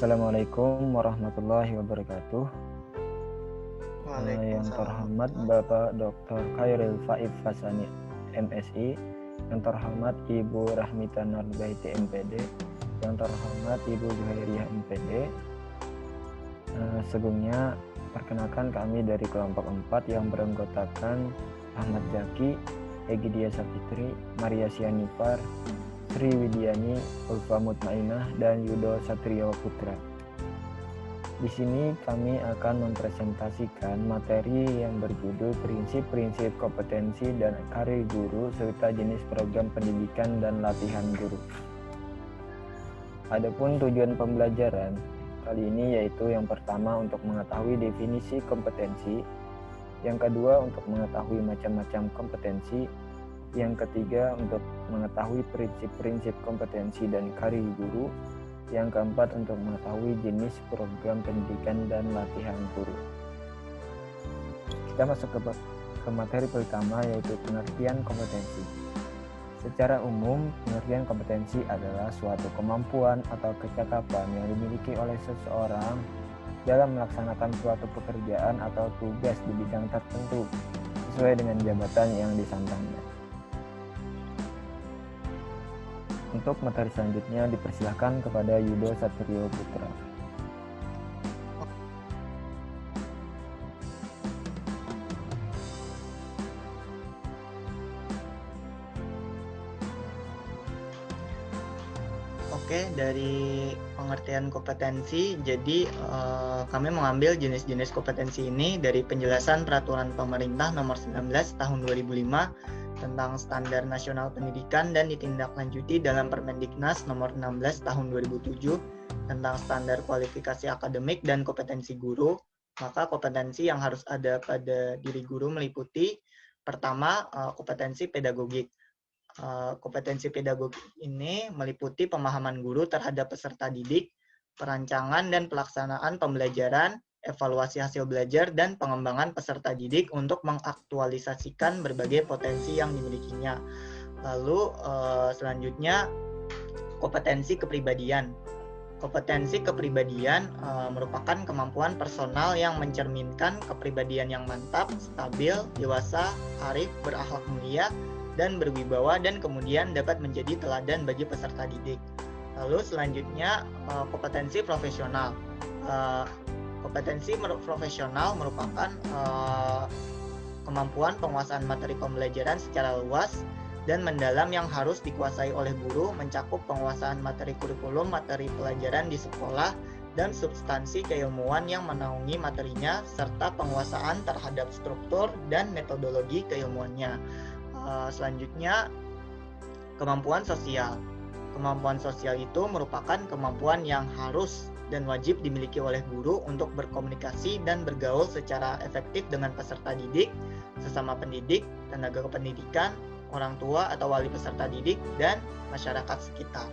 Assalamualaikum warahmatullahi wabarakatuh. Yang Waalaikumsalam. terhormat Bapak Dr. Khairil Faid Fasani, MSI. Yang terhormat Ibu Rahmita Nurbaiti, MPD. Yang terhormat Ibu Juhairiyah, MPD. Sebelumnya, perkenalkan kami dari kelompok 4 yang beranggotakan Ahmad Zaki, Egidia Sapitri, Maria Sianipar, Sri Widiani, Ulfa Mutmainah, dan Yudo Satrio Putra. Di sini kami akan mempresentasikan materi yang berjudul prinsip-prinsip kompetensi dan karir guru serta jenis program pendidikan dan latihan guru. Adapun tujuan pembelajaran kali ini yaitu yang pertama untuk mengetahui definisi kompetensi, yang kedua untuk mengetahui macam-macam kompetensi, yang ketiga untuk mengetahui prinsip-prinsip kompetensi dan karir guru, yang keempat untuk mengetahui jenis program pendidikan dan latihan guru. Kita masuk ke materi pertama yaitu pengertian kompetensi. Secara umum, pengertian kompetensi adalah suatu kemampuan atau kecakapan yang dimiliki oleh seseorang dalam melaksanakan suatu pekerjaan atau tugas di bidang tertentu sesuai dengan jabatan yang disandangnya. Untuk materi selanjutnya dipersilahkan kepada Yudo Satrio Putra. Oke, dari pengertian kompetensi, jadi kami mengambil jenis-jenis kompetensi ini dari penjelasan Peraturan Pemerintah Nomor 19 Tahun 2005 tentang Standar Nasional Pendidikan dan ditindaklanjuti dalam Permendiknas Nomor 16 Tahun 2007 tentang Standar Kualifikasi Akademik dan Kompetensi Guru. Maka kompetensi yang harus ada pada diri guru meliputi pertama kompetensi pedagogik. Kompetensi pedagogik ini meliputi pemahaman guru terhadap peserta didik, perancangan dan pelaksanaan pembelajaran, evaluasi hasil belajar, dan pengembangan peserta didik untuk mengaktualisasikan berbagai potensi yang dimilikinya. Lalu selanjutnya kompetensi kepribadian. Kompetensi kepribadian merupakan kemampuan personal yang mencerminkan kepribadian yang mantap, stabil, dewasa, arif, berakhlak mulia, dan berwibawa, dan kemudian dapat menjadi teladan bagi peserta didik. Lalu selanjutnya kompetensi profesional. Kompetensi profesional merupakan kemampuan penguasaan materi pembelajaran secara luas dan mendalam yang harus dikuasai oleh guru, mencakup penguasaan materi kurikulum, materi pelajaran di sekolah, dan substansi keilmuan yang menaungi materinya, serta penguasaan terhadap struktur dan metodologi keilmuannya. Selanjutnya, kemampuan sosial. Kemampuan sosial itu merupakan kemampuan yang harus dan wajib dimiliki oleh guru untuk berkomunikasi dan bergaul secara efektif dengan peserta didik, sesama pendidik, tenaga kependidikan, orang tua atau wali peserta didik, dan masyarakat sekitar.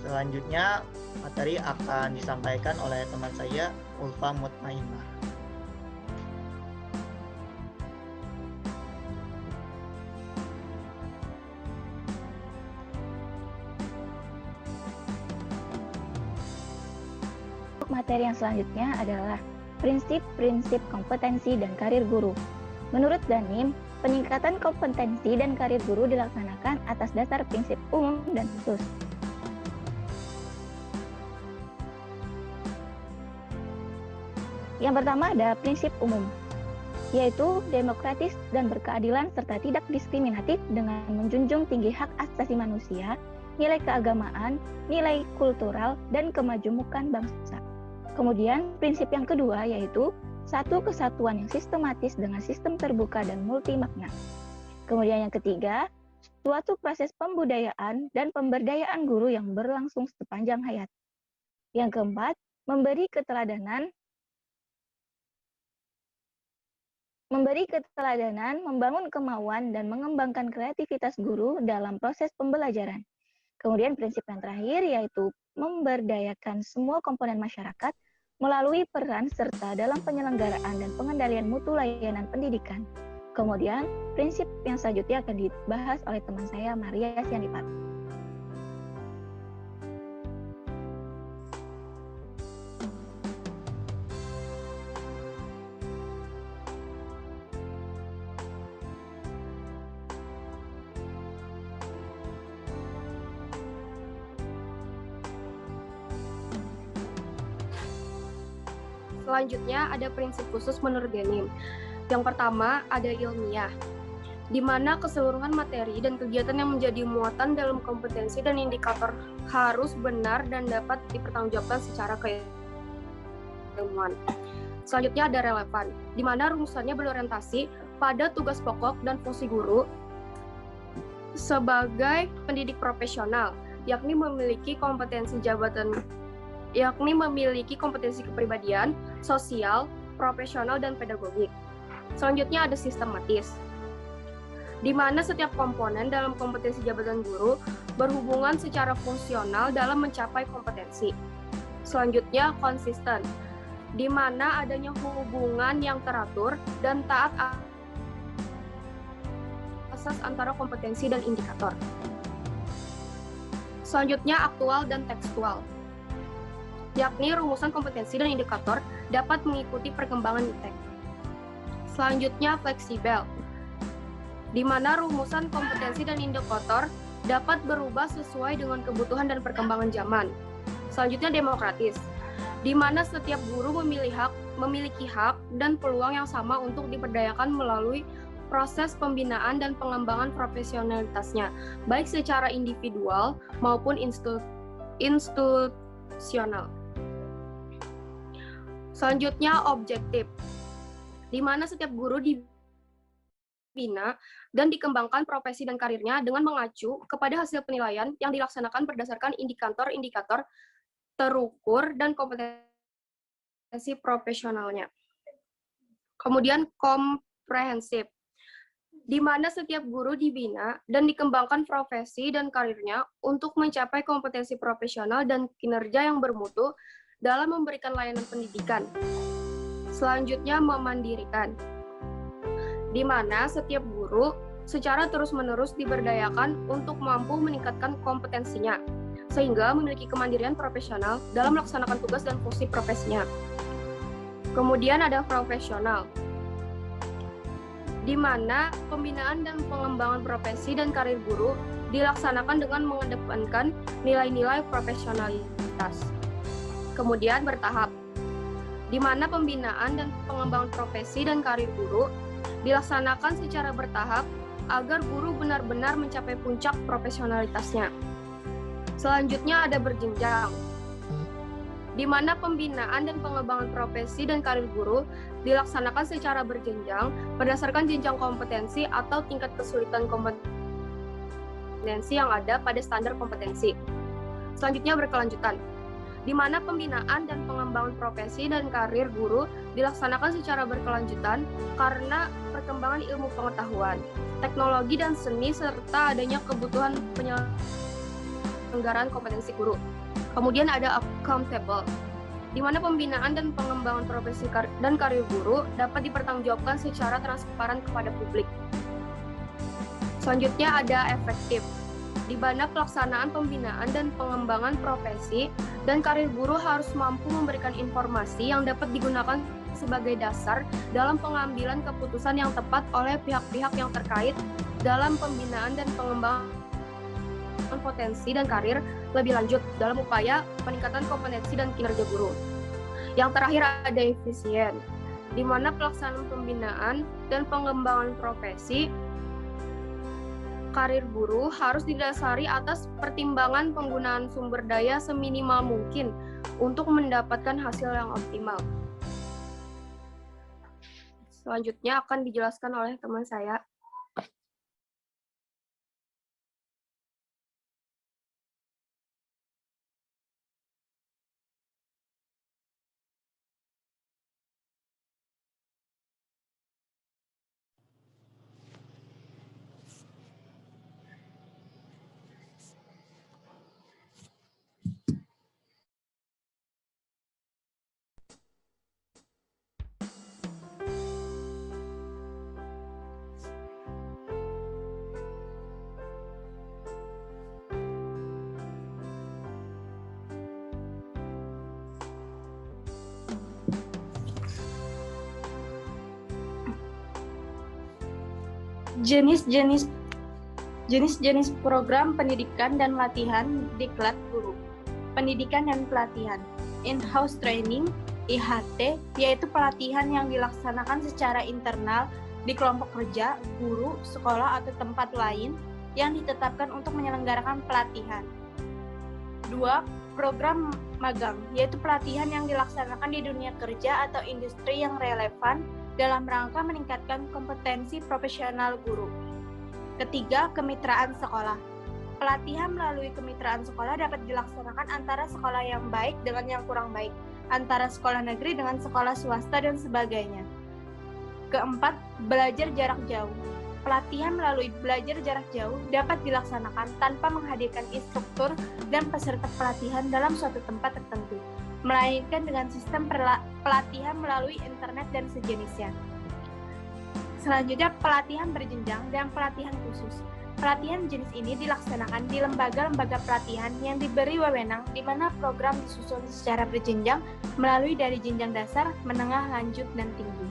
Selanjutnya, materi akan disampaikan oleh teman saya, Ulfa Mutmainah. Materi yang selanjutnya adalah prinsip-prinsip kompetensi dan karir guru. Menurut Danim, peningkatan kompetensi dan karir guru dilaksanakan atas dasar prinsip umum dan khusus. Yang pertama ada prinsip umum, yaitu demokratis dan berkeadilan serta tidak diskriminatif dengan menjunjung tinggi hak asasi manusia, nilai keagamaan, nilai kultural, dan kemajemukan bangsa. Kemudian prinsip yang kedua yaitu satu kesatuan yang sistematis dengan sistem terbuka dan multi makna. Kemudian yang ketiga, suatu proses pembudayaan dan pemberdayaan guru yang berlangsung sepanjang hayat. Yang keempat, memberi keteladanan, membangun kemauan dan mengembangkan kreativitas guru dalam proses pembelajaran. Kemudian prinsip yang terakhir yaitu memberdayakan semua komponen masyarakat melalui peran serta dalam penyelenggaraan dan pengendalian mutu layanan pendidikan. Kemudian prinsip yang selanjutnya akan dibahas oleh teman saya Maria Sianipar. Selanjutnya ada prinsip khusus menurut Denim. Yang pertama ada ilmiah, di mana keseluruhan materi dan kegiatan yang menjadi muatan dalam kompetensi dan indikator harus benar dan dapat dipertanggungjawabkan secara keilmuan. Selanjutnya ada relevan, di mana rumusannya berorientasi pada tugas pokok dan fungsi guru sebagai pendidik profesional, yakni memiliki kompetensi kepribadian, sosial, profesional, dan pedagogik. Selanjutnya ada sistematis, di mana setiap komponen dalam kompetensi jabatan guru berhubungan secara fungsional dalam mencapai kompetensi. Selanjutnya konsisten, di mana adanya hubungan yang teratur dan taat asas antara kompetensi dan indikator. Selanjutnya aktual dan tekstual, yakni rumusan kompetensi dan indikator dapat mengikuti perkembangan ITEK. Selanjutnya fleksibel, di mana rumusan kompetensi dan indikator dapat berubah sesuai dengan kebutuhan dan perkembangan zaman. Selanjutnya demokratis, di mana setiap guru memiliki hak dan peluang yang sama untuk diberdayakan melalui proses pembinaan dan pengembangan profesionalitasnya, baik secara individual maupun institusional. Selanjutnya objektif, di mana setiap guru dibina dan dikembangkan profesi dan karirnya dengan mengacu kepada hasil penilaian yang dilaksanakan berdasarkan indikator-indikator terukur dan kompetensi profesionalnya. Kemudian komprehensif, di mana setiap guru dibina dan dikembangkan profesi dan karirnya untuk mencapai kompetensi profesional dan kinerja yang bermutu dalam memberikan layanan pendidikan. Selanjutnya memandirikan, di mana setiap guru secara terus-menerus diberdayakan untuk mampu meningkatkan kompetensinya, sehingga memiliki kemandirian profesional dalam melaksanakan tugas dan fungsi profesinya. Kemudian ada profesional, di mana pembinaan dan pengembangan profesi dan karir guru dilaksanakan dengan mengedepankan nilai-nilai profesionalitas. Kemudian bertahap, di mana pembinaan dan pengembangan profesi dan karir guru dilaksanakan secara bertahap agar guru benar-benar mencapai puncak profesionalitasnya. Selanjutnya ada berjenjang, di mana pembinaan dan pengembangan profesi dan karir guru dilaksanakan secara berjenjang berdasarkan jenjang kompetensi atau tingkat kesulitan kompetensi yang ada pada standar kompetensi. Selanjutnya berkelanjutan, di mana pembinaan dan pengembangan profesi dan karir guru dilaksanakan secara berkelanjutan karena perkembangan ilmu pengetahuan, teknologi dan seni serta adanya kebutuhan penyelenggaraan kompetensi guru. Kemudian ada accountable, di mana pembinaan dan pengembangan profesi dan karir guru dapat dipertanggungjawabkan secara transparan kepada publik. Selanjutnya ada efektif, di mana pelaksanaan pembinaan dan pengembangan profesi dan karir guru harus mampu memberikan informasi yang dapat digunakan sebagai dasar dalam pengambilan keputusan yang tepat oleh pihak-pihak yang terkait dalam pembinaan dan pengembangan potensi dan karir lebih lanjut dalam upaya peningkatan kompetensi dan kinerja guru. Yang terakhir ada efisien, di mana pelaksanaan pembinaan dan pengembangan profesi karir guru harus didasari atas pertimbangan penggunaan sumber daya seminimal mungkin untuk mendapatkan hasil yang optimal. Selanjutnya akan dijelaskan oleh teman saya. Jenis-jenis program pendidikan dan latihan diklat guru. Pendidikan dan pelatihan, in-house training, IHT, yaitu pelatihan yang dilaksanakan secara internal di kelompok kerja, guru, sekolah, atau tempat lain yang ditetapkan untuk menyelenggarakan pelatihan. 2. Program magang, yaitu pelatihan yang dilaksanakan di dunia kerja atau industri yang relevan dalam rangka meningkatkan kompetensi profesional guru. Ketiga, kemitraan sekolah. Pelatihan melalui kemitraan sekolah dapat dilaksanakan antara sekolah yang baik dengan yang kurang baik, antara sekolah negeri dengan sekolah swasta, dan sebagainya. Keempat, belajar jarak jauh. Pelatihan melalui belajar jarak jauh dapat dilaksanakan tanpa menghadirkan instruktur dan peserta pelatihan dalam suatu tempat tertentu, melainkan dengan sistem pelatihan melalui internet dan sejenisnya. Selanjutnya, pelatihan berjenjang dan pelatihan khusus. Pelatihan jenis ini dilaksanakan di lembaga-lembaga pelatihan yang diberi wewenang di mana program disusun secara berjenjang melalui dari jenjang dasar, menengah, lanjut, dan tinggi.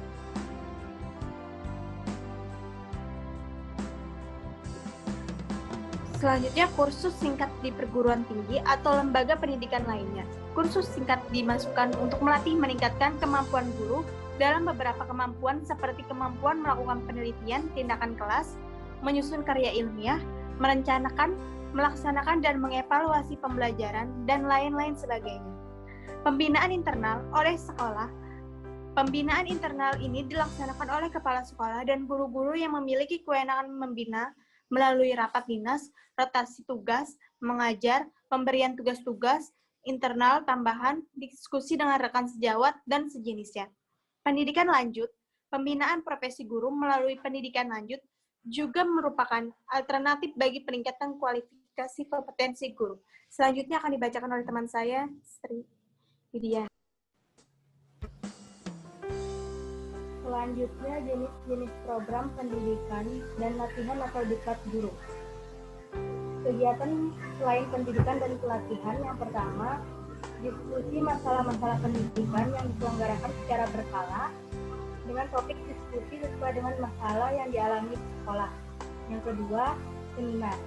Selanjutnya, kursus singkat di perguruan tinggi atau lembaga pendidikan lainnya. Kursus singkat dimasukkan untuk melatih meningkatkan kemampuan guru dalam beberapa kemampuan seperti kemampuan melakukan penelitian, tindakan kelas, menyusun karya ilmiah, merencanakan, melaksanakan dan mengevaluasi pembelajaran, dan lain-lain sebagainya. Pembinaan internal oleh sekolah. Pembinaan internal ini dilaksanakan oleh kepala sekolah dan guru-guru yang memiliki kewenangan membina melalui rapat dinas, rotasi tugas, mengajar, pemberian tugas-tugas internal tambahan, diskusi dengan rekan sejawat, dan sejenisnya. Pendidikan lanjut, pembinaan profesi guru melalui pendidikan lanjut juga merupakan alternatif bagi peningkatan kualifikasi kompetensi guru. Selanjutnya akan dibacakan oleh teman saya, Sri Widya. Selanjutnya, jenis-jenis program pendidikan dan latihan atau diklat guru. Kegiatan selain pendidikan dan pelatihan, yang pertama, diskusi masalah-masalah pendidikan yang diselenggarakan secara berkala dengan topik diskusi sesuai dengan masalah yang dialami di sekolah. Yang kedua, seminar.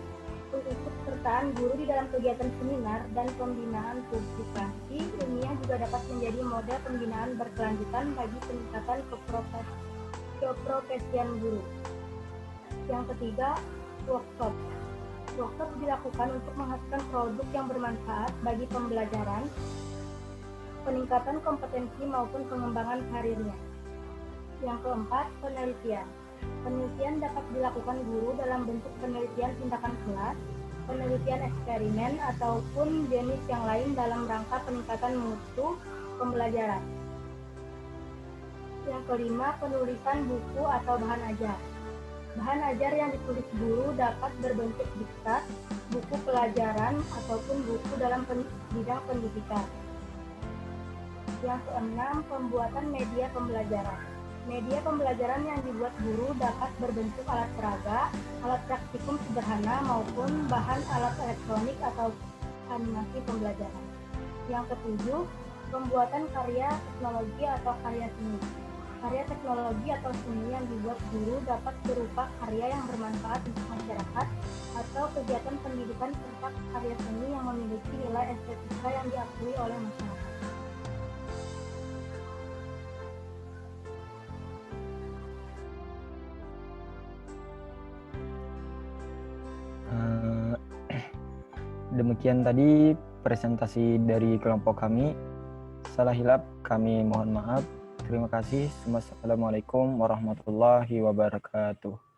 Keikutsertaan guru di dalam kegiatan seminar dan pembinaan publikasi ilmiah juga dapat menjadi model pembinaan berkelanjutan bagi peningkatan keprofesian guru. Yang ketiga, workshop. Workshop dilakukan untuk menghasilkan produk yang bermanfaat bagi pembelajaran, peningkatan kompetensi maupun pengembangan karirnya. Yang keempat, penelitian. Penelitian dapat dilakukan guru dalam bentuk penelitian tindakan kelas, penelitian eksperimen, ataupun jenis yang lain dalam rangka peningkatan mutu pembelajaran. Yang kelima, penulisan buku atau bahan ajar. Bahan ajar yang ditulis guru dapat berbentuk diktat, buku pelajaran, ataupun buku dalam bidang pendidikan. Yang keenam, pembuatan media pembelajaran. Media pembelajaran yang dibuat guru dapat berbentuk alat peraga, alat praktikum sederhana, maupun bahan alat elektronik atau animasi pembelajaran. Yang ketujuh, pembuatan karya teknologi atau karya seni. Karya teknologi atau seni yang dibuat guru dapat berupa karya yang bermanfaat untuk masyarakat atau kegiatan pendidikan serta karya seni yang memiliki nilai estetika yang diakui oleh masyarakat. Demikian tadi presentasi dari kelompok kami. Salah hilap kami mohon maaf. Terima kasih. Wassalamualaikum warahmatullahi wabarakatuh.